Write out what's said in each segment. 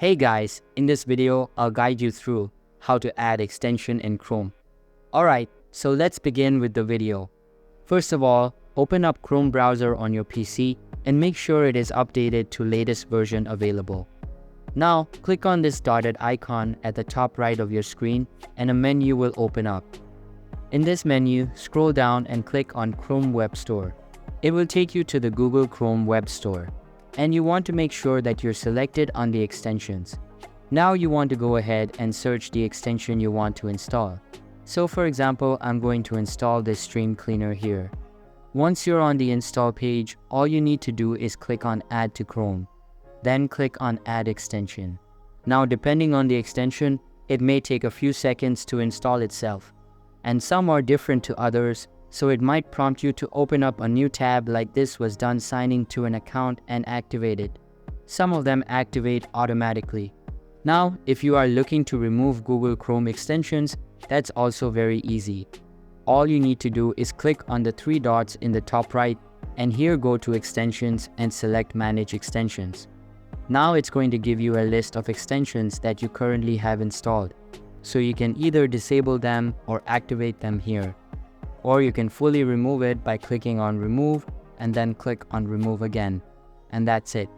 Hey guys, in this video, I'll guide you through how to add extension in Chrome. Alright, so let's begin with the video. First of all, open up Chrome browser on your PC and make sure it is updated to latest version available. Now, click on this dotted icon at the top right of your screen and a menu will open up. In this menu, scroll down and click on Chrome Web Store. It will take you to the Google Chrome Web Store. And you want to make sure that you're selected on the extensions. Now you want to go ahead and search the extension you want to install. So for example, I'm going to install this Stream Cleaner here. Once you're on the install page, all you need to do is click on Add to Chrome. Then click on Add Extension. Now depending on the extension, it may take a few seconds to install itself. And some are different to others, so it might prompt you to open up a new tab like this was done signing to an account and activate it. Some of them activate automatically. Now, if you are looking to remove Google Chrome extensions, that's also very easy. All you need to do is click on the three dots in the top right and here go to Extensions and select Manage Extensions. Now it's going to give you a list of extensions that you currently have installed. So you can either disable them or activate them here. Or you can fully remove it by clicking on Remove and then click on Remove again. And that's it.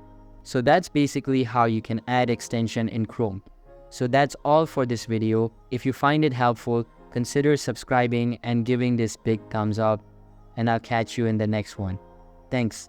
So that's basically how you can add extension in Chrome. So that's all for this video. If you find it helpful, consider subscribing and giving this big thumbs up. And I'll catch you in the next one. Thanks.